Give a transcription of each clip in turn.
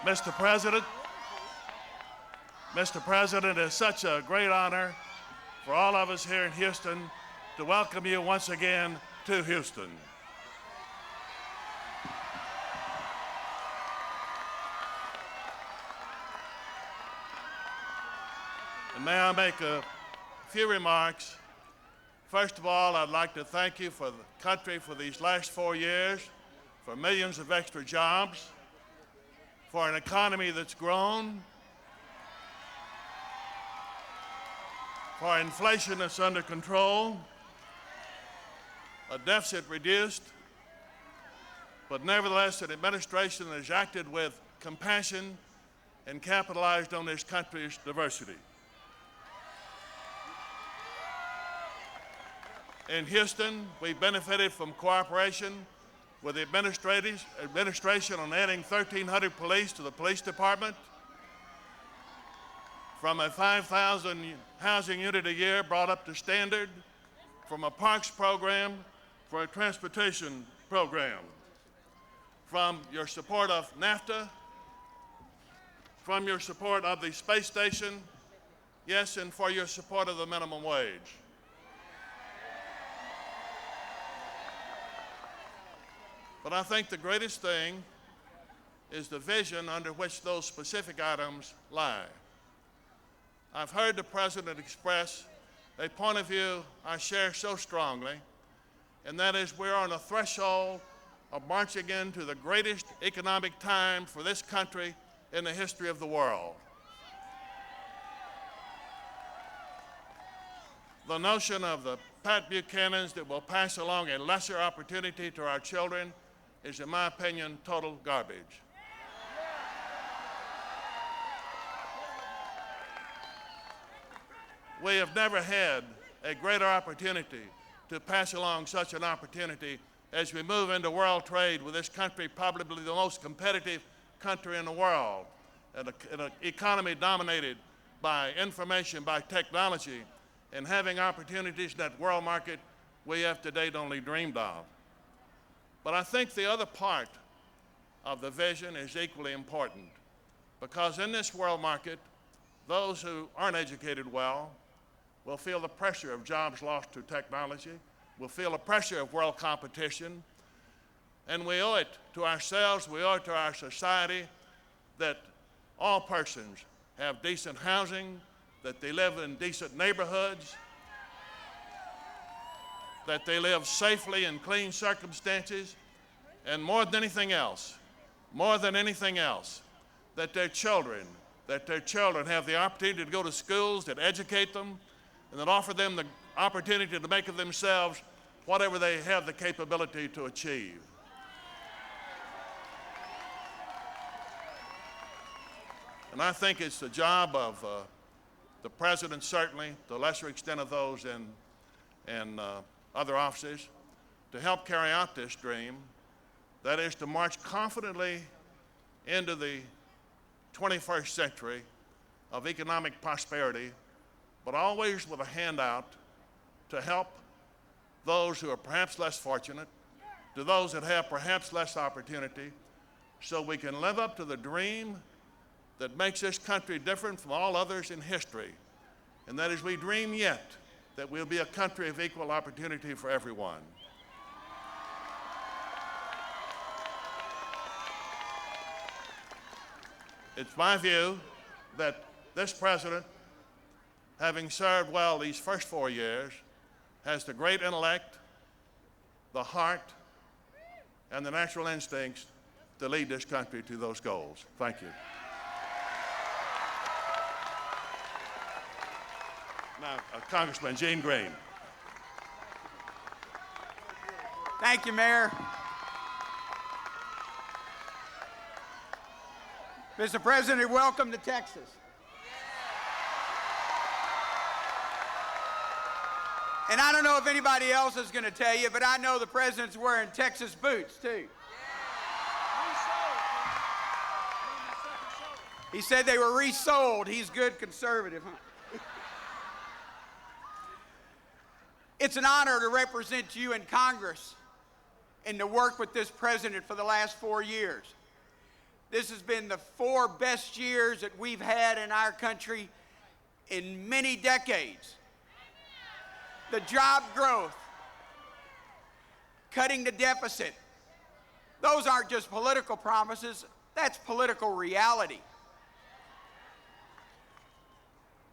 Mr. President, it's such a great honor for all of us here in Houston to welcome you once again to Houston. And may I make a few remarks. First of all, I'd like to thank you for the country for these last 4 years, for millions of extra jobs, for an economy that's grown, for inflation that's under control, a deficit reduced, but nevertheless an administration that has acted with compassion and capitalized on this country's diversity. In Houston, we benefited from cooperation with the administration on adding 1,300 police to the police department, from a 5,000 housing unit a year brought up to standard, from a parks program for a transportation program, from your support of NAFTA, from your support of the space station, yes, and for your support of the minimum wage. But I think the greatest thing is the vision under which those specific items lie. I've heard the President express a point of view I share so strongly, and that is we're on a threshold of marching into the greatest economic time for this country in the history of the world. The notion of the Pat Buchanans that will pass along a lesser opportunity to our children is, in my opinion, total garbage. We have never had a greater opportunity to pass along such an opportunity as we move into world trade with this country, probably the most competitive country in the world, and an economy dominated by information, by technology, and having opportunities in that world market we have to date only dreamed of. But I think the other part of the vision is equally important, because in this world market, those who aren't educated well will feel the pressure of jobs lost to technology, will feel the pressure of world competition, and we owe it to ourselves, we owe it to our society that all persons have decent housing, that they live in decent neighborhoods, that they live safely in clean circumstances, and more than anything else, that their children have the opportunity to go to schools that educate them and that offer them the opportunity to make of themselves whatever they have the capability to achieve. And I think it's the job of the President, certainly, to a lesser extent of those in other offices, to help carry out this dream, that is to march confidently into the 21st century of economic prosperity, but always with a handout to help those who are perhaps less fortunate, to those that have perhaps less opportunity, so we can live up to the dream that makes this country different from all others in history, and that is we dream yet that we'll be a country of equal opportunity for everyone. It's my view that this president, having served well these first 4 years, has the great intellect, the heart, and the natural instincts to lead this country to those goals. Thank you. Now, Congressman Gene Green. Thank you, Mayor. Mr. President, welcome to Texas. And I don't know if anybody else is going to tell you, but I know the president's wearing Texas boots, too. He said they were resold. He's good conservative, huh? It's an honor to represent you in Congress and to work with this president for the last 4 years. This has been the 4 best years that we've had in our country in many decades. The job growth, cutting the deficit, those aren't just political promises, that's political reality.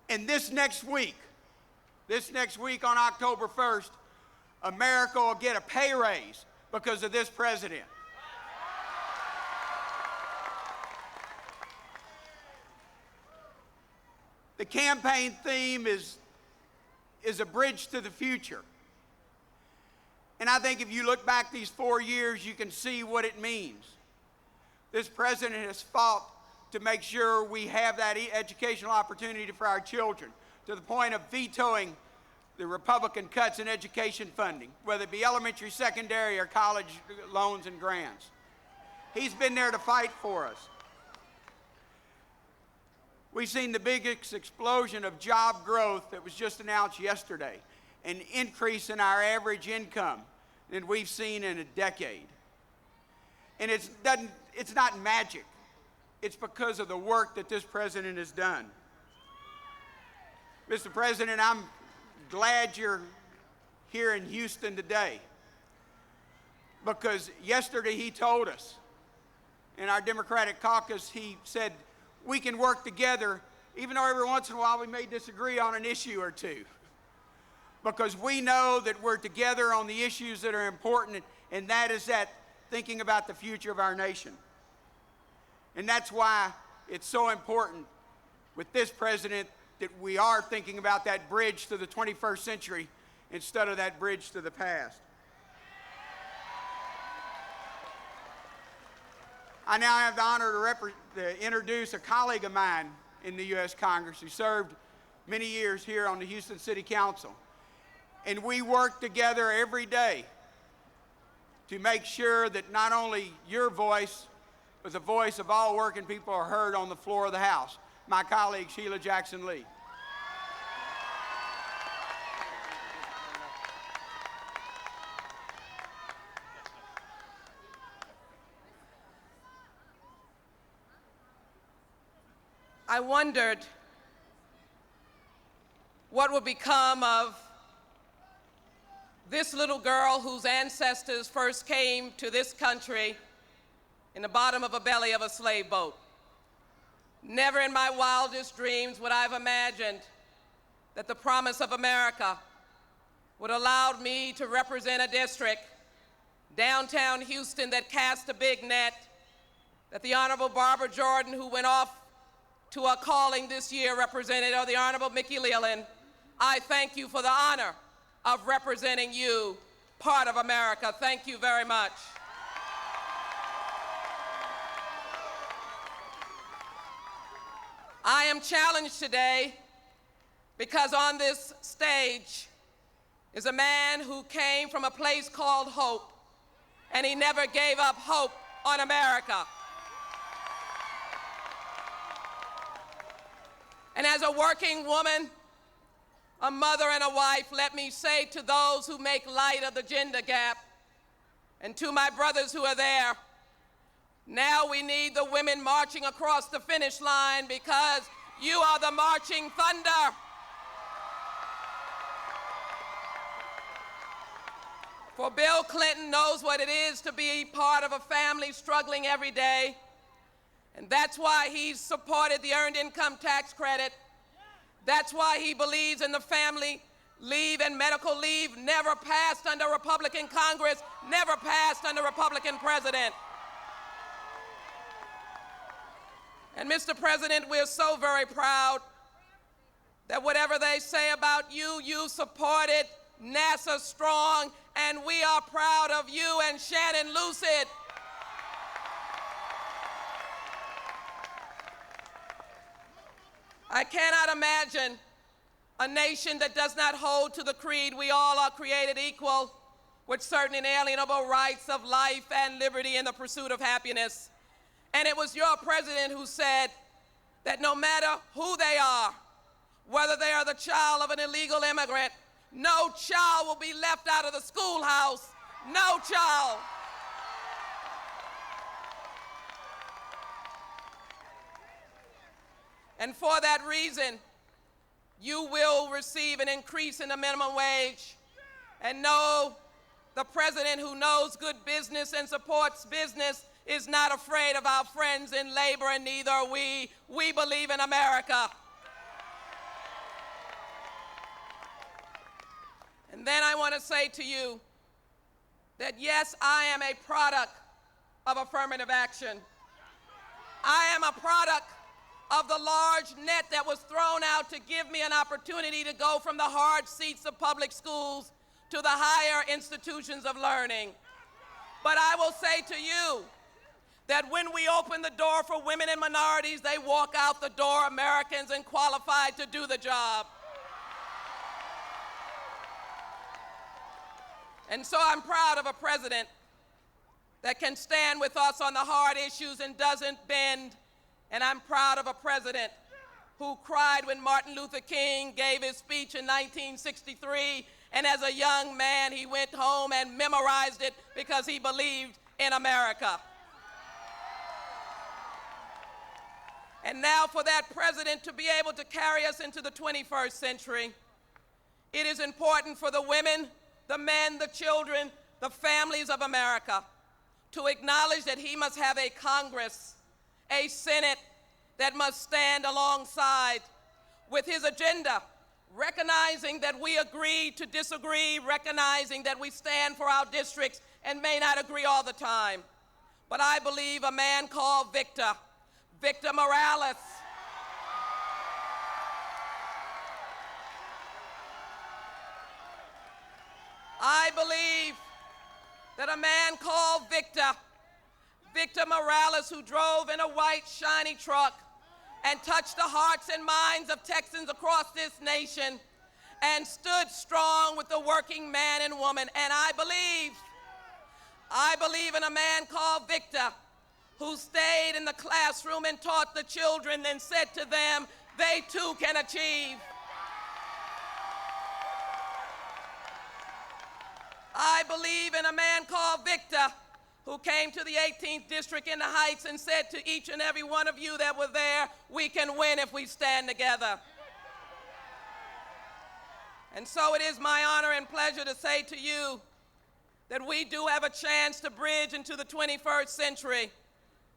And this next week on October 1st, America will get a pay raise because of this president. The campaign theme is a bridge to the future. And I think if you look back these 4 years, you can see what it means. This president has fought to make sure we have that educational opportunity for our children, to the point of vetoing the Republican cuts in education funding, whether it be elementary, secondary, or college loans and grants. He's been there to fight for us. We've seen the biggest explosion of job growth that was just announced yesterday, an increase in our average income than we've seen in a decade. And it's not magic. It's because of the work that this president has done. Mr. President, I'm glad you're here in Houston today, because yesterday he told us in our Democratic caucus, he said, we can work together, even though every once in a while we may disagree on an issue or two, because we know that we're together on the issues that are important, and that is that thinking about the future of our nation. And that's why it's so important with this president that we are thinking about that bridge to the 21st century instead of that bridge to the past. I now have the honor to introduce a colleague of mine in the U.S. Congress who served many years here on the Houston City Council. And we work together every day to make sure that not only your voice, but the voice of all working people are heard on the floor of the House. My colleague, Sheila Jackson Lee. I wondered what would become of this little girl whose ancestors first came to this country in the bottom of a belly of a slave boat. Never in my wildest dreams would I have imagined that the promise of America would allow me to represent a district, downtown Houston, that cast a big net, that the Honorable Barbara Jordan, who went off to a calling this year, represented, or the Honorable Mickey Leland. I thank you for the honor of representing you, part of America. Thank you very much. I am challenged today because on this stage is a man who came from a place called hope, and he never gave up hope on America. And as a working woman, a mother and a wife, let me say to those who make light of the gender gap, and to my brothers who are there, now we need the women marching across the finish line, because you are the marching thunder. For Bill Clinton knows what it is to be part of a family struggling every day. And that's why he's supported the Earned Income Tax Credit. That's why he believes in the family leave and medical leave, never passed under Republican Congress, never passed under Republican president. And Mr. President, we're so very proud that whatever they say about you, you supported NASA strong, and we are proud of you and Shannon Lucid. I cannot imagine a nation that does not hold to the creed, we all are created equal, with certain inalienable rights of life and liberty in the pursuit of happiness. And it was your president who said that no matter who they are, whether they are the child of an illegal immigrant, no child will be left out of the schoolhouse, no child. And for that reason, you will receive an increase in the minimum wage. And no, the president who knows good business and supports business is not afraid of our friends in labor, and neither are we. We believe in America. And then I want to say to you that yes, I am a product of affirmative action. I am a product of the large net that was thrown out to give me an opportunity to go from the hard seats of public schools to the higher institutions of learning. But I will say to you that when we open the door for women and minorities, they walk out the door Americans and qualified to do the job. And so I'm proud of a president that can stand with us on the hard issues and doesn't bend. And I'm proud of a president who cried when Martin Luther King gave his speech in 1963, and as a young man he went home and memorized it because he believed in America. And now for that president to be able to carry us into the 21st century, it is important for the women, the men, the children, the families of America to acknowledge that he must have a Congress, a Senate that must stand alongside with his agenda, recognizing that we agree to disagree, recognizing that we stand for our districts and may not agree all the time. But I believe a man called Victor Morales, I believe that a man called Victor Morales, who drove in a white, shiny truck and touched the hearts and minds of Texans across this nation and stood strong with the working man and woman. And I believe in a man called Victor, who stayed in the classroom and taught the children and said to them, they too can achieve. I believe in a man called Victor, who came to the 18th District in the Heights and said to each and every one of you that were there, we can win if we stand together. And so it is my honor and pleasure to say to you that we do have a chance to bridge into the 21st century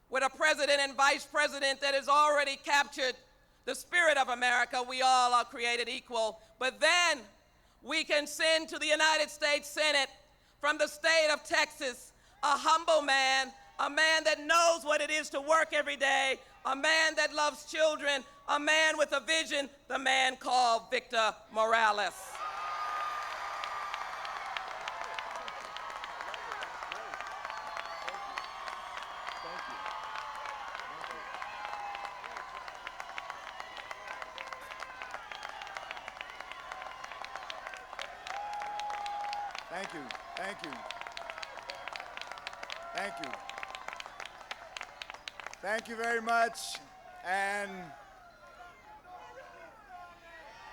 with a president and vice president that has already captured the spirit of America. We all are created equal. But then we can send to the United States Senate from the state of Texas a humble man, a man that knows what it is to work every day, a man that loves children, a man with a vision, the man called Victor Morales. Thank you. Thank you. Thank you. Thank you very much. And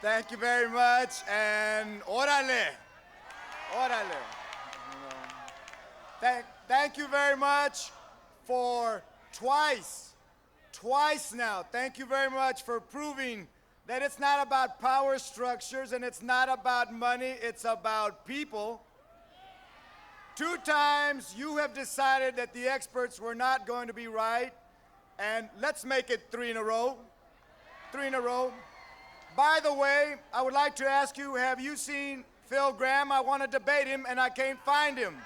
thank you very much. And órale. Órale. Thank you very much for twice now. Thank you very much for proving that it's not about power structures and it's not about money, it's about people. 2 times you have decided that the experts were not going to be right, and let's make it 3 in a row. 3 in a row. By the way, I would like to ask you, have you seen Phil Gramm? I want to debate him and I can't find him.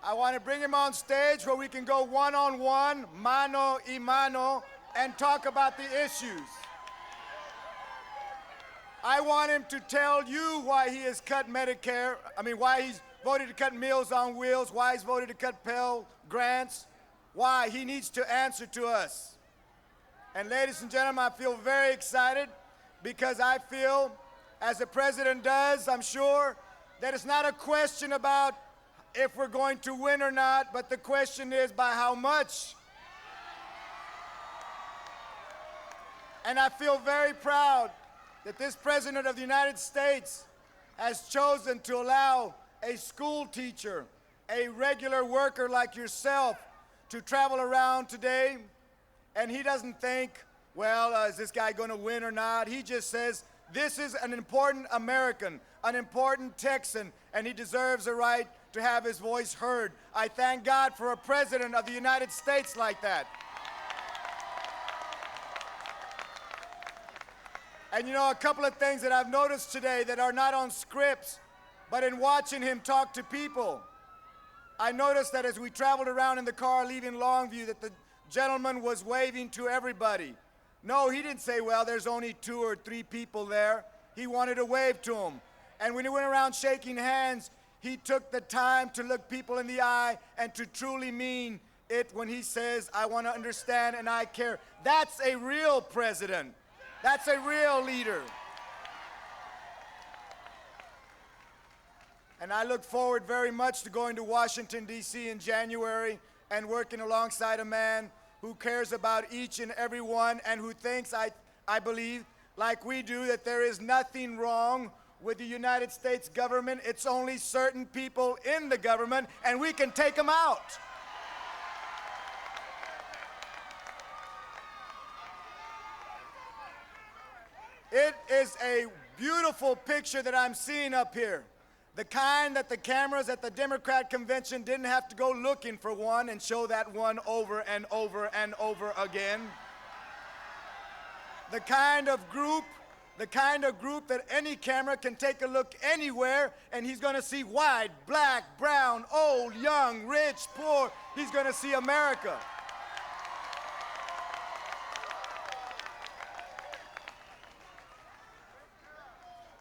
I want to bring him on stage where we can go one-on-one, mano y mano, and talk about the issues. I want him to tell you why he has cut Medicare, why he's voted to cut Meals on Wheels, why he's voted to cut Pell Grants, why he needs to answer to us. And ladies and gentlemen, I feel very excited because I feel, as the president does, I'm sure, that it's not a question about if we're going to win or not, but the question is by how much. And I feel very proud that this President of the United States has chosen to allow a school teacher, a regular worker like yourself, to travel around today, and he doesn't think, well, is this guy going to win or not? He just says, this is an important American, an important Texan, and he deserves a right to have his voice heard. I thank God for a president of the United States like that. And you know, a couple of things that I've noticed today that are not on scripts, but in watching him talk to people, I noticed that as we traveled around in the car leaving Longview, that the gentleman was waving to everybody. No, he didn't say, well, there's only 2 or 3 people there. He wanted to wave to them. And when he went around shaking hands, he took the time to look people in the eye and to truly mean it when he says, I want to understand and I care. That's a real president. That's a real leader. And I look forward very much to going to Washington, D.C. in January and working alongside a man who cares about each and every one and who thinks, I believe, like we do, that there is nothing wrong with the United States government. It's only certain people in the government, and we can take them out. It is a beautiful picture that I'm seeing up here. The kind that the cameras at the Democrat convention didn't have to go looking for one and show that one over and over and over again. The kind of group that any camera can take a look anywhere and he's going to see white, black, brown, old, young, rich, poor. He's going to see America.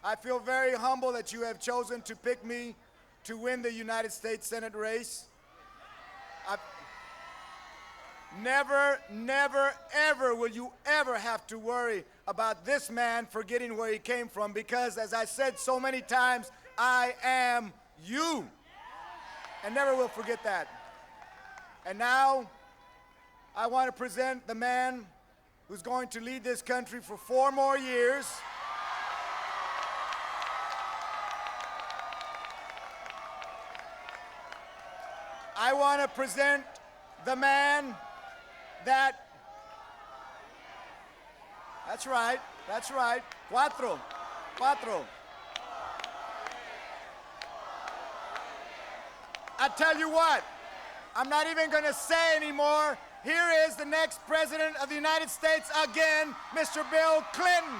I feel very humble that you have chosen to pick me to win the United States Senate race. Never, never, ever will you ever have to worry about this man forgetting where he came from, because, as I said so many times, I am you. And never will forget that. And now, I want to present the man who's going to lead this country for 4 more years. I want to present the man that, that's right, 4. I tell you what, I'm not even going to say anymore. Here is the next President of the United States again, Mr. Bill Clinton.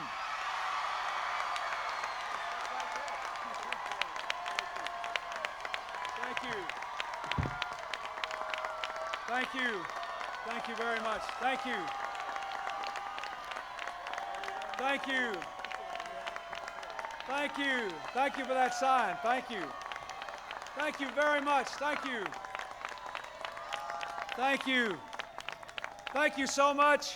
Thank you. Thank you. Thank you very much. Thank you. Thank you. Thank you. Thank you for that sign. Thank you. Thank you very much. Thank you. Thank you. Thank you so much.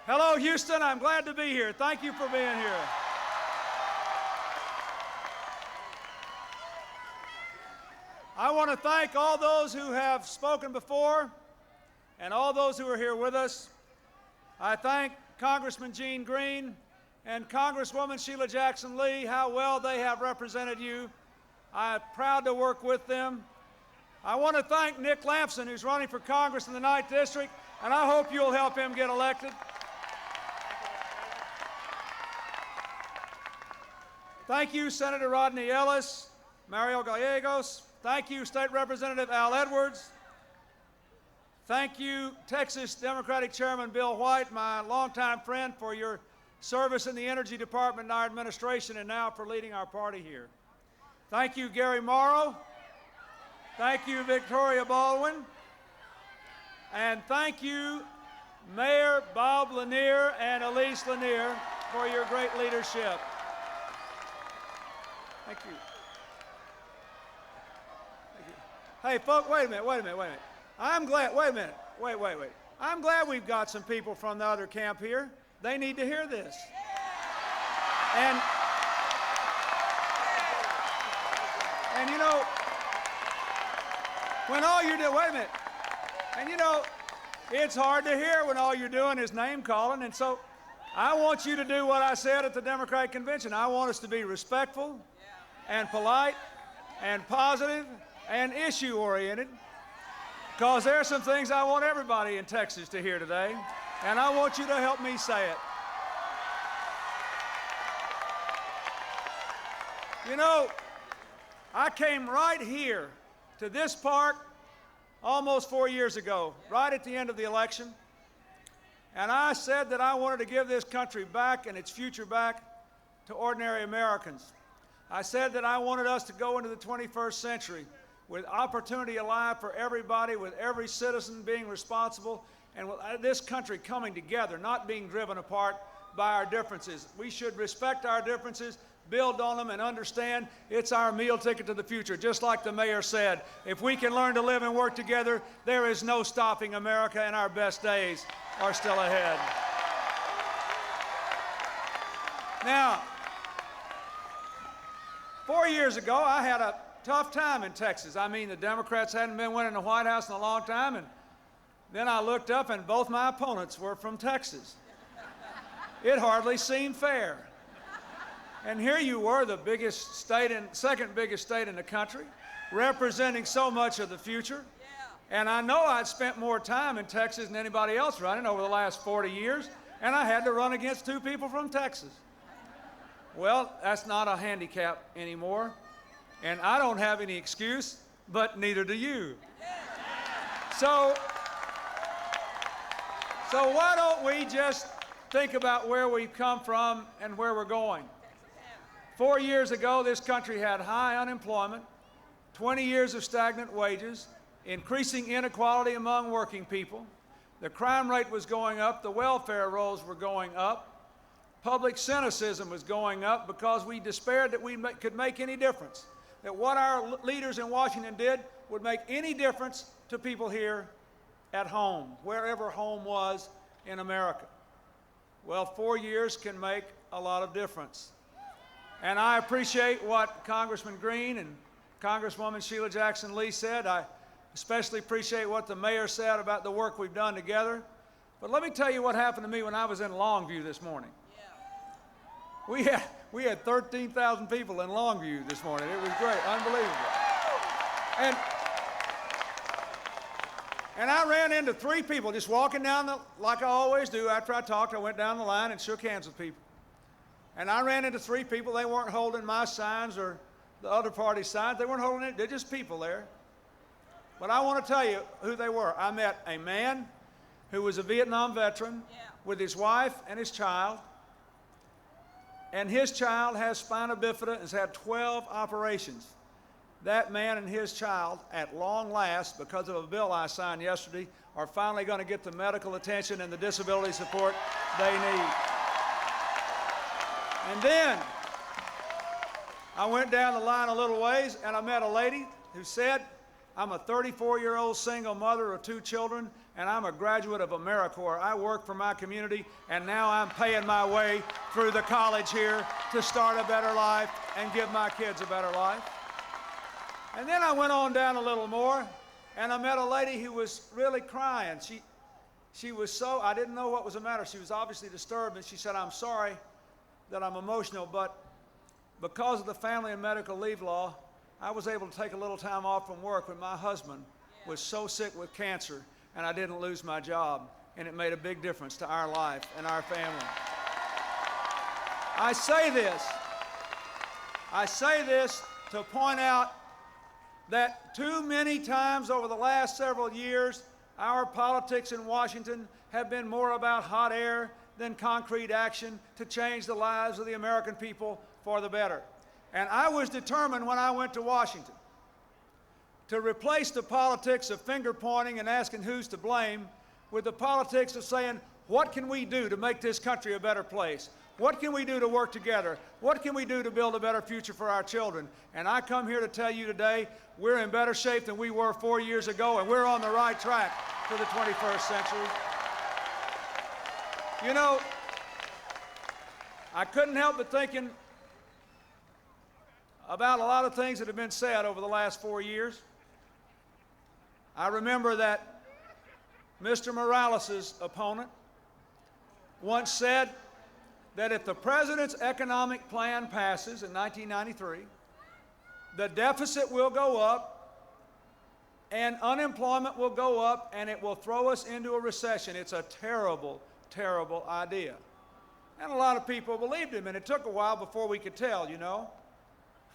Hello, Houston. I'm glad to be here. Thank you for being here. I want to thank all those who have spoken before and all those who are here with us. I thank Congressman Gene Green and Congresswoman Sheila Jackson Lee, how well they have represented you. I'm proud to work with them. I want to thank Nick Lampson, who's running for Congress in the 9th District, and I hope you'll help him get elected. Thank you, Senator Rodney Ellis, Mario Gallegos. Thank you, State Representative Al Edwards. Thank you, Texas Democratic Chairman Bill White, my longtime friend, for your service in the Energy Department and our administration, and now for leading our party here. Thank you, Gary Morrow. Thank you, Victoria Baldwin. And thank you, Mayor Bob Lanier and Elise Lanier, for your great leadership. Thank you. Hey, folks, wait a minute. I'm glad, wait a minute. I'm glad we've got some people from the other camp here. They need to hear this. And you know, when all you're doing, wait a minute. And you know, it's hard to hear when all you're doing is name calling. And so I want you to do what I said at the Democratic Convention. I want us to be respectful and polite and positive and issue-oriented. Because there are some things I want everybody in Texas to hear today, and I want you to help me say it. You know, I came right here to this park almost 4 years ago, right at the end of the election, and I said that I wanted to give this country back and its future back to ordinary Americans. I said that I wanted us to go into the 21st century with opportunity alive for everybody, with every citizen being responsible, and with this country coming together, not being driven apart by our differences. We should respect our differences, build on them, and understand it's our meal ticket to the future. Just like the mayor said, if we can learn to live and work together, there is no stopping America, and our best days are still ahead. Now, 4 years ago, I had a tough time in Texas. I mean, the Democrats hadn't been winning the White House in a long time, and then I looked up and both my opponents were from Texas. It hardly seemed fair. And here you were, the biggest state and second biggest state in the country, representing so much of the future. And I know I'd spent more time in Texas than anybody else running over the last 40 years, and I had to run against two people from Texas. Well, that's not a handicap anymore. And I don't have any excuse, but neither do you. So why don't we just think about where we've come from and where we're going? 4 years ago, this country had high unemployment, 20 years of stagnant wages, increasing inequality among working people. The crime rate was going up, the welfare rolls were going up, public cynicism was going up because we despaired that we could make any difference, that what our leaders in Washington did would make any difference to people here at home, wherever home was in America. Well, 4 years can make a lot of difference. And I appreciate what Congressman Green and Congresswoman Sheila Jackson Lee said. I especially appreciate what the mayor said about the work we've done together. But let me tell you what happened to me when I was in Longview this morning. We had 13,000 people in Longview this morning. It was great, unbelievable. And I ran into three people just walking down like I always do. After I talked, I went down the line and shook hands with people. And I ran into three people. They weren't holding my signs or the other party's signs. They weren't holding it. They're just people there. But I want to tell you who they were. I met a man who was a Vietnam veteran with his wife and his child. And his child has spina bifida and has had 12 operations. That man and his child, at long last, because of a bill I signed yesterday, are finally going to get the medical attention and the disability support they need. And then I went down the line a little ways and I met a lady who said, I'm a 34-year-old single mother of 2 children, and I'm a graduate of AmeriCorps. I work for my community, and now I'm paying my way through the college here to start a better life and give my kids a better life. And then I went on down a little more, and I met a lady who was really crying. She was so, I didn't know what was the matter. She was obviously disturbed, and she said, I'm sorry that I'm emotional, but because of the family and medical leave law, I was able to take a little time off from work when my husband was so sick with cancer, and I didn't lose my job, and it made a big difference to our life and our family. I say this to point out that too many times over the last several years, our politics in Washington have been more about hot air than concrete action to change the lives of the American people for the better. And I was determined when I went to Washington to replace the politics of finger pointing and asking who's to blame with the politics of saying, what can we do to make this country a better place? What can we do to work together? What can we do to build a better future for our children? And I come here to tell you today, we're in better shape than we were 4 years ago, and we're on the right track for the 21st century. You know, I couldn't help but thinking about a lot of things that have been said over the last 4 years. I remember that Mr. Morales' opponent once said that if the president's economic plan passes in 1993, the deficit will go up and unemployment will go up, and it will throw us into a recession. It's a terrible, terrible idea. And a lot of people believed him, and it took a while before we could tell, you know.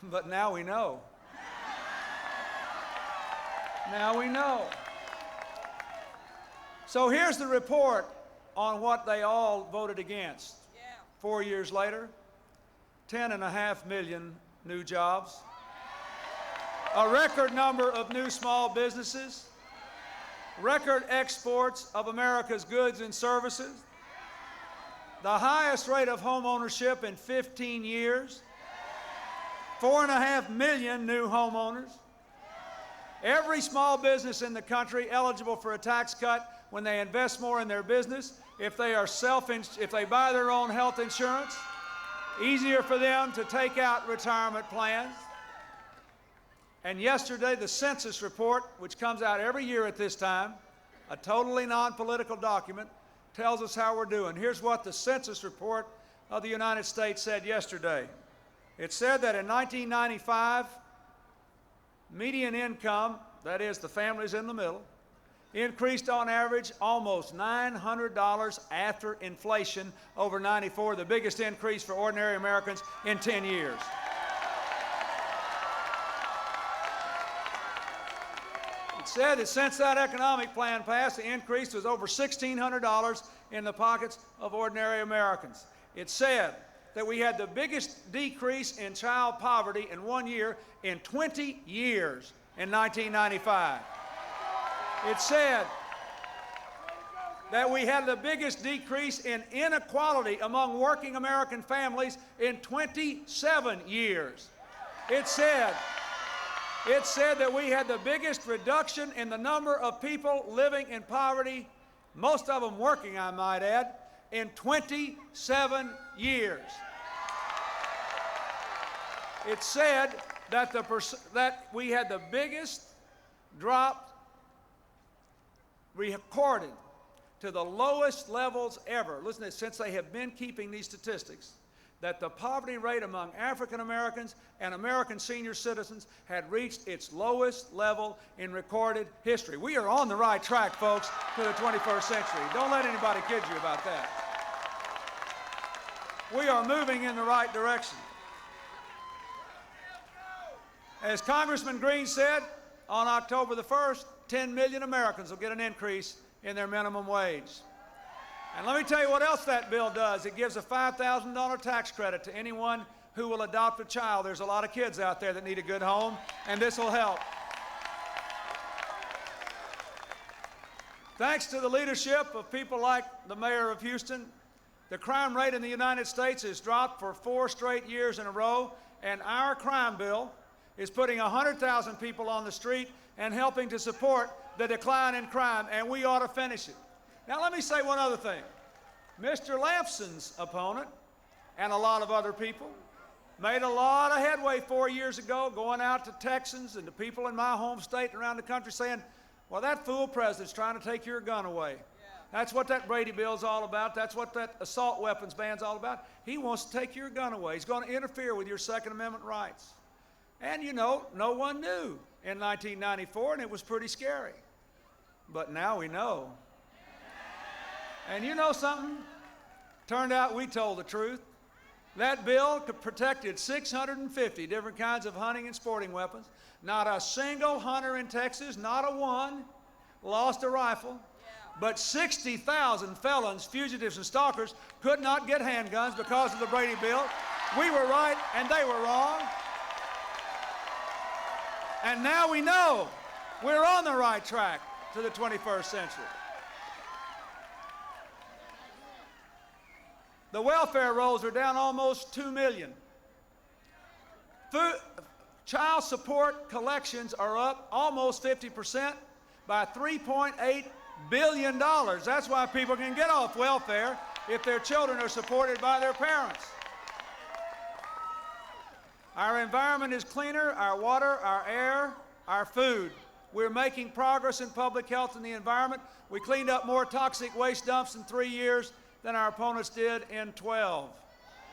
But now we know. Now we know. So here's the report on what they all voted against. 4 years later, 10.5 million new jobs, a record number of new small businesses, record exports of America's goods and services, the highest rate of home ownership in 15 years, 4.5 million new homeowners, every small business in the country eligible for a tax cut when they invest more in their business, if they buy their own health insurance, easier for them to take out retirement plans. And yesterday, the census report, which comes out every year at this time, a totally non-political document, tells us how we're doing. Here's what the census report of the United States said yesterday. It said that in 1995, median income, that is the families in the middle, increased on average almost $900 after inflation over 94, the biggest increase for ordinary Americans in 10 years. It said that since that economic plan passed, the increase was over $1,600 in the pockets of ordinary Americans. It said that we had the biggest decrease in child poverty in 1 year in 20 years in 1995. It said that we had the biggest decrease in inequality among working American families in 27 years. It said that we had the biggest reduction in the number of people living in poverty, most of them working, I might add, in 27 years. It said that we had the biggest drop recorded to the lowest levels ever. Listen to this, since they have been keeping these statistics, that the poverty rate among African Americans and American senior citizens had reached its lowest level in recorded history. We are on the right track, folks, to the 21st century. Don't let anybody kid you about that. We are moving in the right direction. As Congressman Green said, on October the 1st, 10 million Americans will get an increase in their minimum wage. And let me tell you what else that bill does. It gives a $5,000 tax credit to anyone who will adopt a child. There's a lot of kids out there that need a good home, and this will help. Thanks to the leadership of people like the mayor of Houston, the crime rate in the United States has dropped for 4 straight years in a row, and our crime bill is putting 100,000 people on the street and helping to support the decline in crime, and we ought to finish it. Now, let me say one other thing. Mr. Lampson's opponent and a lot of other people made a lot of headway 4 years ago, going out to Texans and to people in my home state and around the country saying, well, that fool president's trying to take your gun away. That's what that Brady bill's all about. That's what that assault weapons ban's all about. He wants to take your gun away. He's going to interfere with your Second Amendment rights. And you know, no one knew in 1994, and it was pretty scary. But now we know. And you know something? Turned out we told the truth. That bill protected 650 different kinds of hunting and sporting weapons. Not a single hunter in Texas, not a one, lost a rifle. But 60,000 felons, fugitives, and stalkers could not get handguns because of the Brady bill. We were right and they were wrong. And now we know we're on the right track to the 21st century. The welfare rolls are down almost 2 million. Child support collections are up almost 50% by $3.8 billion. That's why people can get off welfare if their children are supported by their parents. Our environment is cleaner, our water, our air, our food. We're making progress in public health and the environment. We cleaned up more toxic waste dumps in 3 years than our opponents did in 12.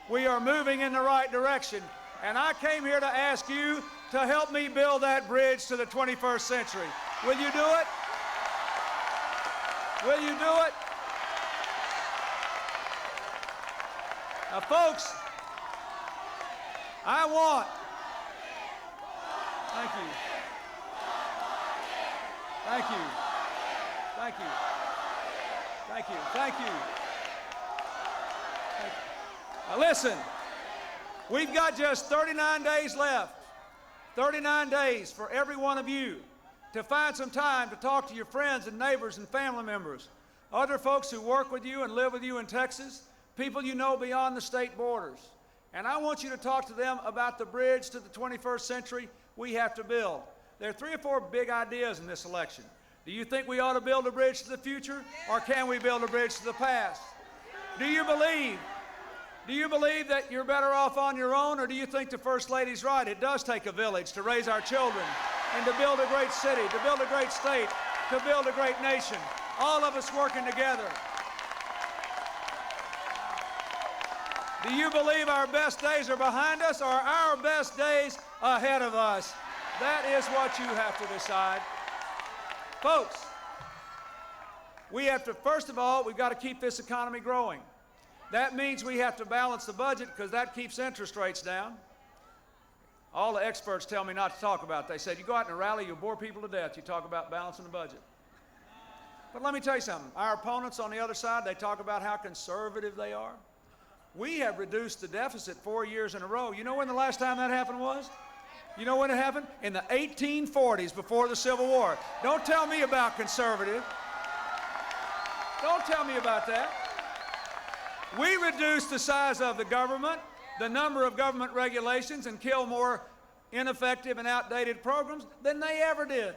We are moving in the right direction. And I came here to ask you to help me build that bridge to the 21st century? Will you do it? Will you do it? Now, folks, I want, thank you. Thank you. Thank you. Thank you. Thank you. Thank you. Now listen, we've got just 39 days left. 39 days for every one of you to find some time to talk to your friends and neighbors and family members, other folks who work with you and live with you in Texas, people you know beyond the state borders. And I want you to talk to them about the bridge to the 21st century we have to build. There are 3 or 4 big ideas in this election. Do you think we ought to build a bridge to the future, or can we build a bridge to the past? Do you believe that you're better off on your own, or do you think the First Lady's right? It does take a village to raise our children and to build a great city, to build a great state, to build a great nation. All of us working together. Do you believe our best days are behind us, or our best days ahead of us? That is what you have to decide. Folks, we have to, first of all, we've got to keep this economy growing. That means we have to balance the budget because that keeps interest rates down. All the experts tell me not to talk about it. They said, you go out in a rally, you'll bore people to death. You talk about balancing the budget. But let me tell you something. Our opponents on the other side, they talk about how conservative they are. We have reduced the deficit 4 years in a row. You know when the last time that happened was? You know when it happened? In the 1840s, before the Civil War. Don't tell me about conservative. Don't tell me about that. We reduced the size of the government, the number of government regulations, and kill more ineffective and outdated programs than they ever did.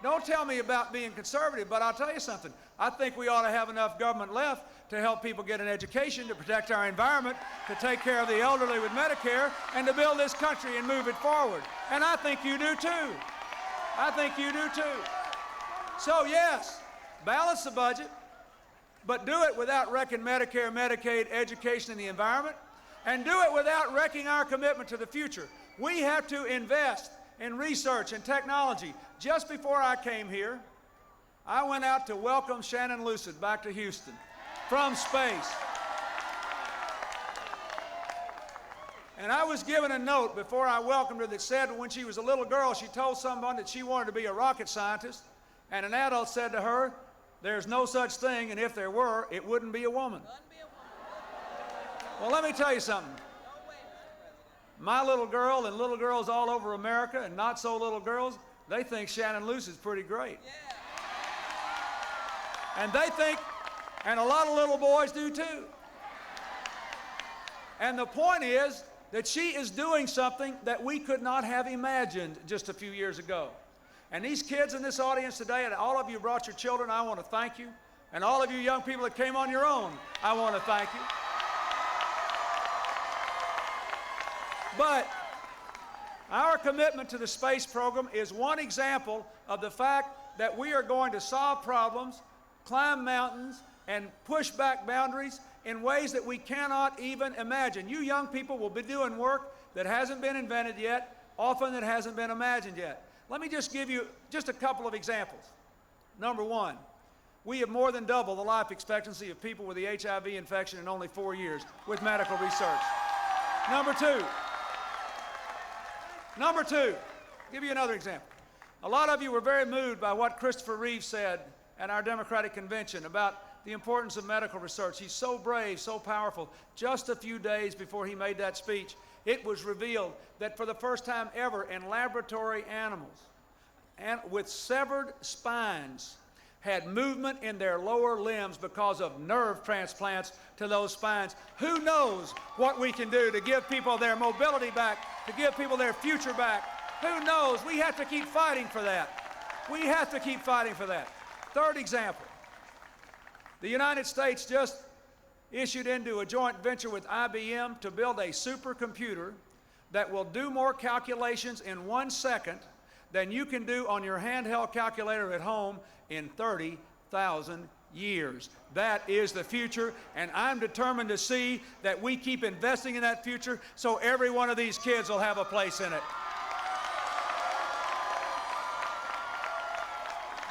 Don't tell me about being conservative, but I'll tell you something. I think we ought to have enough government left to help people get an education, to protect our environment, to take care of the elderly with Medicare, and to build this country and move it forward. And I think you do too. I think you do too. So yes, balance the budget, but do it without wrecking Medicare, Medicaid, education, and the environment, and do it without wrecking our commitment to the future. We have to invest in research and technology. Just before I came here, I went out to welcome Shannon Lucid back to Houston from space. And I was given a note before I welcomed her that said when she was a little girl, she told someone that she wanted to be a rocket scientist, and an adult said to her, there's no such thing, and if there were, it wouldn't be a woman. Well, let me tell you something. My little girl and little girls all over America and not so little girls, they think Shannon Lucid's pretty great. And they think, and a lot of little boys do too. And the point is that she is doing something that we could not have imagined just a few years ago. And these kids in this audience today, and all of you brought your children, I want to thank you. And all of you young people that came on your own, I want to thank you. But our commitment to the space program is one example of the fact that we are going to solve problems, climb mountains, and push back boundaries in ways that we cannot even imagine. You young people will be doing work that hasn't been invented yet, often that hasn't been imagined yet. Let me just give you just a couple of examples. Number one, we have more than doubled the life expectancy of people with the HIV infection in only 4 years with medical research. Number two, I'll give you another example. A lot of you were very moved by what Christopher Reeve said at our Democratic convention about the importance of medical research. He's so brave, so powerful. Just a few days before he made that speech, it was revealed that for the first time ever in laboratory animals, and with severed spines, had movement in their lower limbs because of nerve transplants to those spines. Who knows what we can do to give people their mobility back, to give people their future back? Who knows? We have to keep fighting for that. We have to keep fighting for that. Third example, the United States just issued into a joint venture with IBM to build a supercomputer that will do more calculations in 1 second than you can do on your handheld calculator at home in 30,000 years. That is the future, and I'm determined to see that we keep investing in that future so every one of these kids will have a place in it.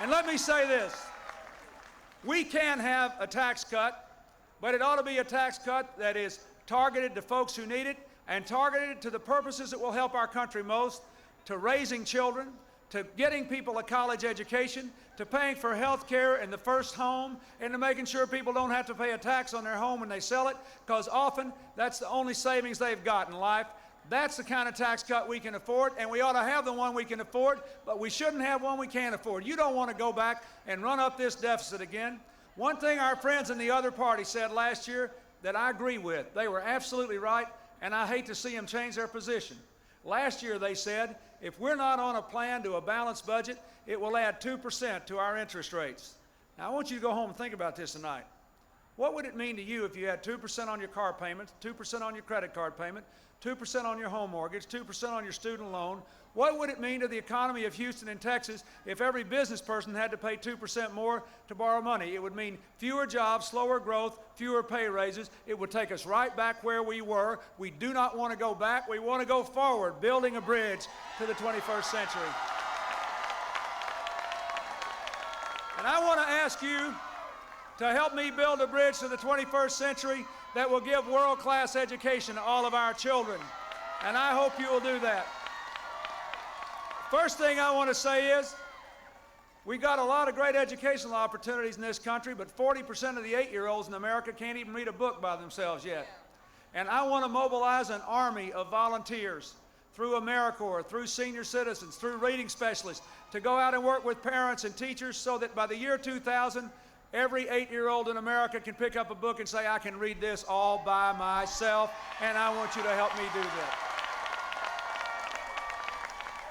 And let me say this. We can have a tax cut, but it ought to be a tax cut that is targeted to folks who need it and targeted to the purposes that will help our country most, to raising children, to getting people a college education, to paying for health care in the first home, and to making sure people don't have to pay a tax on their home when they sell it, because often that's the only savings they've got in life. That's the kind of tax cut we can afford, and we ought to have the one we can afford, but we shouldn't have one we can't afford. You don't want to go back and run up this deficit again. One thing our friends in the other party said last year that I agree with, they were absolutely right, and I hate to see them change their position. Last year they said, if we're not on a plan to a balanced budget, it will add 2% to our interest rates. Now I want you to go home and think about this tonight. What would it mean to you if you had 2% on your car payment, 2% on your credit card payment, 2% on your home mortgage, 2% on your student loan? What would it mean to the economy of Houston and Texas if every business person had to pay 2% more to borrow money? It would mean fewer jobs, slower growth, fewer pay raises. It would take us right back where we were. We do not want to go back. We want to go forward, building a bridge to the 21st century. And I want to ask you to help me build a bridge to the 21st century that will give world-class education to all of our children. And I hope you will do that. First thing I want to say is, we got a lot of great educational opportunities in this country, but 40% of the 8-year-olds in America can't even read a book by themselves yet. And I want to mobilize an army of volunteers through AmeriCorps, through senior citizens, through reading specialists, to go out and work with parents and teachers so that by the year 2000, every 8-year-old in America can pick up a book and say, I can read this all by myself, and I want you to help me do that.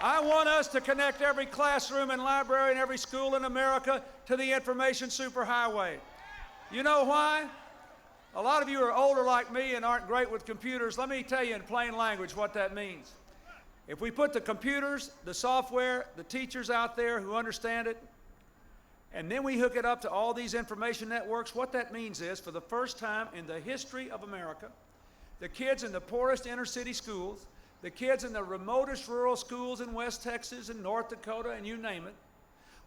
I want us to connect every classroom and library and every school in America to the information superhighway. You know why? A lot of you are older like me and aren't great with computers. Let me tell you in plain language what that means. If we put the computers, the software, the teachers out there who understand it, and then we hook it up to all these information networks, what that means is, for the first time in the history of America, the kids in the poorest inner city schools, the kids in the remotest rural schools in West Texas and North Dakota and you name it,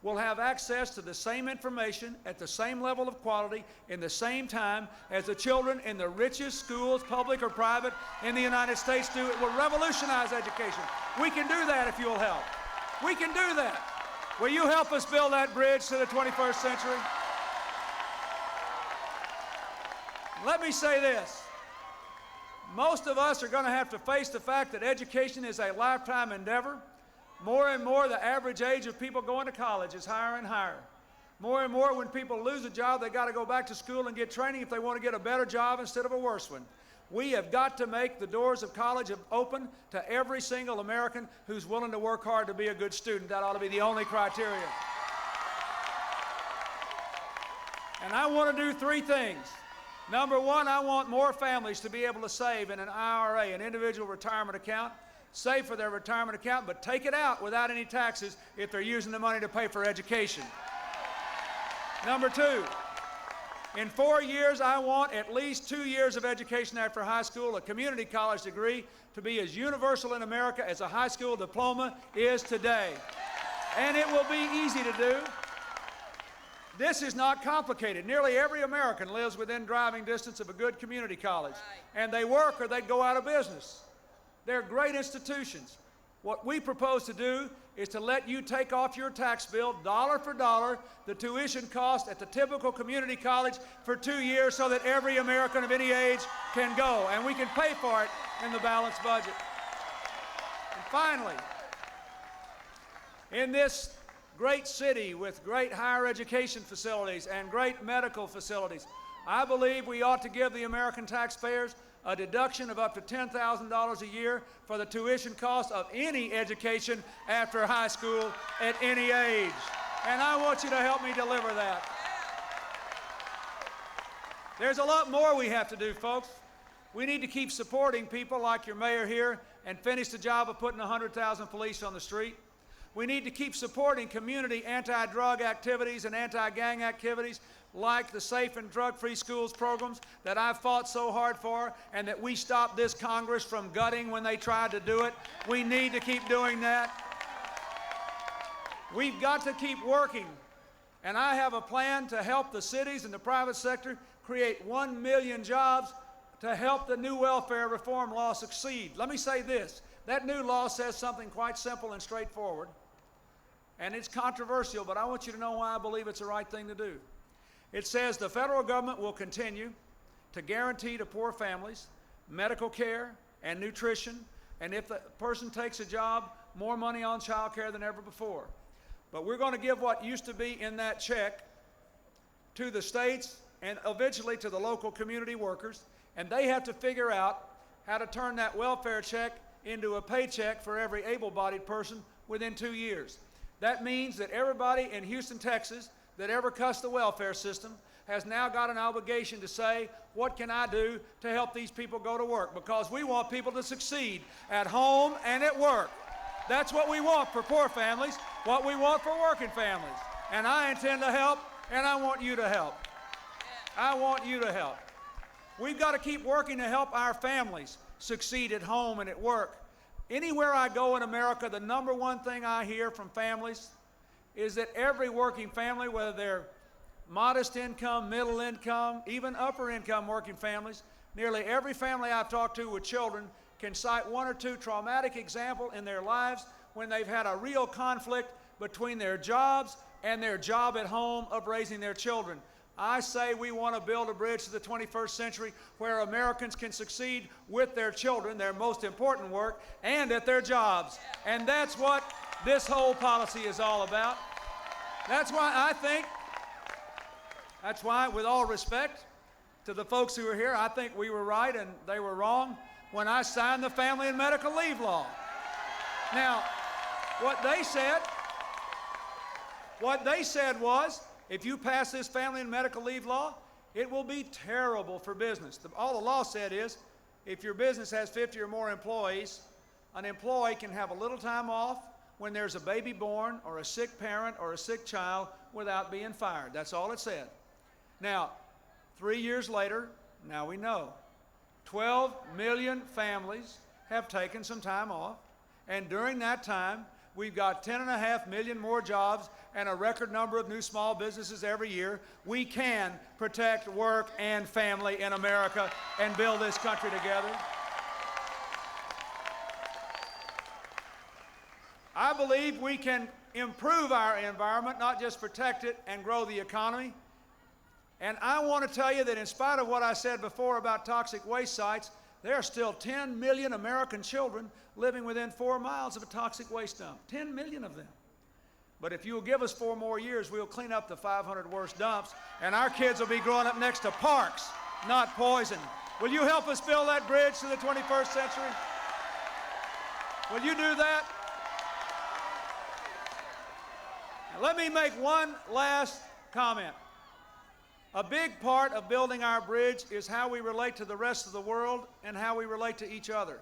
will have access to the same information at the same level of quality in the same time as the children in the richest schools, public or private, in the United States do. It will revolutionize education. We can do that if you'll help. We can do that. Will you help us build that bridge to the 21st century? Let me say this. Most of us are going to have to face the fact that education is a lifetime endeavor. More and more, the average age of people going to college is higher and higher. More and more, when people lose a job, they got to go back to school and get training if they want to get a better job instead of a worse one. We have got to make the doors of college open to every single American who's willing to work hard to be a good student. That ought to be the only criteria. And I want to do 3 things. Number 1, I want more families to be able to save in an IRA, an individual retirement account, save for their retirement account, but take it out without any taxes if they're using the money to pay for education. Number 2, in 4 years, I want at least 2 years of education after high school, a community college degree, to be as universal in America as a high school diploma is today. And it will be easy to do. This is not complicated. Nearly every American lives within driving distance of a good community college. And they work or they'd go out of business. They're great institutions. What we propose to do is to let you take off your tax bill, dollar for dollar, the tuition cost at the typical community college for 2 years so that every American of any age can go. And we can pay for it in the balanced budget. And finally, in this great city with great higher education facilities and great medical facilities, I believe we ought to give the American taxpayers a deduction of up to $10,000 a year for the tuition cost of any education after high school at any age. And I want you to help me deliver that. There's a lot more we have to do, folks. We need to keep supporting people like your mayor here and finish the job of putting 100,000 police on the street. We need to keep supporting community anti-drug activities and anti-gang activities like the Safe and Drug-Free Schools programs that I've fought so hard for and that we stopped this Congress from gutting when they tried to do it. We need to keep doing that. We've got to keep working And I have a plan to help the cities and the private sector create 1 million jobs to help the new welfare reform law succeed. Let me say this. That new law says something quite simple and straightforward. And it's controversial, but I want you to know why I believe it's the right thing to do. It says the federal government will continue to guarantee to poor families medical care and nutrition, and if the person takes a job, more money on child care than ever before. But we're going to give what used to be in that check to the states and eventually to the local community workers, and they have to figure out how to turn that welfare check into a paycheck for every able-bodied person within 2 years. That means that everybody in Houston, Texas that ever cussed the welfare system has now got an obligation to say, what can I do to help these people go to work? Because we want people to succeed at home and at work. That's what we want for poor families, what we want for working families. And I intend to help, and I want you to help. I want you to help. We've got to keep working to help our families succeed at home and at work. Anywhere I go in America, the number one thing I hear from families is that every working family, whether they're modest income, middle income, even upper income working families, nearly every family I've talked to with children can cite one or two traumatic examples in their lives when they've had a real conflict between their jobs and their job at home of raising their children. I say we want to build a bridge to the 21st century where Americans can succeed with their children, their most important work, and at their jobs. And that's what this whole policy is all about. That's why with all respect to the folks who are here, I think we were right and they were wrong when I signed the Family and Medical Leave Law. Now, what they said was, if you pass this Family and Medical Leave Law, it will be terrible for business. All the law said is, if your business has 50 or more employees, an employee can have a little time off when there's a baby born or a sick parent or a sick child without being fired. That's all it said. Now, 3 years later, now we know, 12 million families have taken some time off, and during that time, we've got 10.5 million more jobs and a record number of new small businesses every year. We can protect work and family in America and build this country together. I believe we can improve our environment, not just protect it and grow the economy. And I want to tell you that in spite of what I said before about toxic waste sites, there are still 10 million American children living within 4 miles of a toxic waste dump. 10 million of them. But if you'll give us 4 more years, we'll clean up the 500 worst dumps, and our kids will be growing up next to parks, not poison. Will you help us build that bridge to the 21st century? Will you do that? Now, let me make one last comment. A big part of building our bridge is how we relate to the rest of the world and how we relate to each other.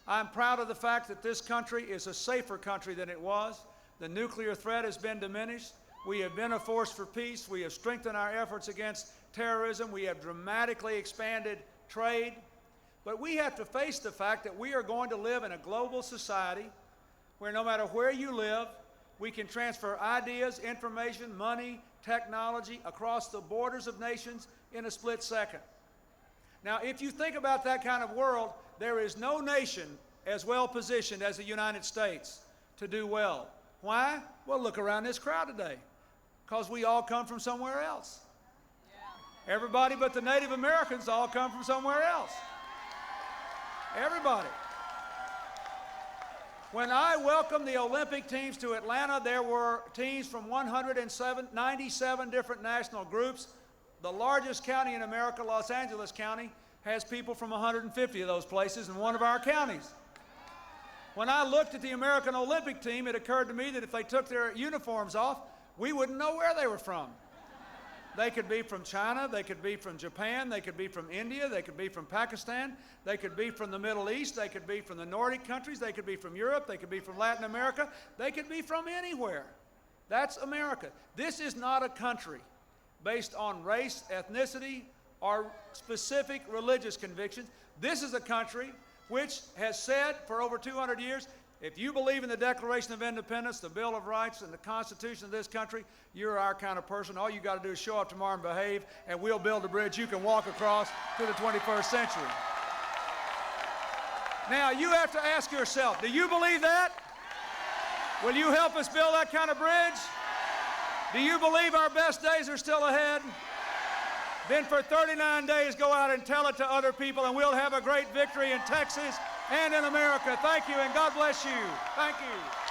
I'm proud of the fact that this country is a safer country than it was. The nuclear threat has been diminished. We have been a force for peace. We have strengthened our efforts against terrorism. We have dramatically expanded trade. But we have to face the fact that we are going to live in a global society where no matter where you live, we can transfer ideas, information, money, technology across the borders of nations in a split second. Now, if you think about that kind of world, there is no nation as well positioned as the United States to do well. Why? Well, look around this crowd today, because we all come from somewhere else. Yeah. Everybody but the Native Americans all come from somewhere else. Everybody. When I welcomed the Olympic teams to Atlanta, there were teams from 197 different national groups. The largest county in America, Los Angeles County, has people from 150 of those places in one of our counties. When I looked at the American Olympic team, it occurred to me that if they took their uniforms off, we wouldn't know where they were from. They could be from China, they could be from Japan, they could be from India, they could be from Pakistan, they could be from the Middle East, they could be from the Nordic countries, they could be from Europe, they could be from Latin America, they could be from anywhere. That's America. This is not a country based on race, ethnicity, or specific religious convictions. This is a country which has said for over 200 years If you believe in the Declaration of Independence, the Bill of Rights, and the Constitution of this country, you're our kind of person. All you got to do is show up tomorrow and behave, and we'll build a bridge you can walk across to the 21st century. Now, you have to ask yourself, do you believe that? Will you help us build that kind of bridge? Do you believe our best days are still ahead? Then for 39 days, go out and tell it to other people, and we'll have a great victory in Texas and in America. Thank you, and God bless you. Thank you.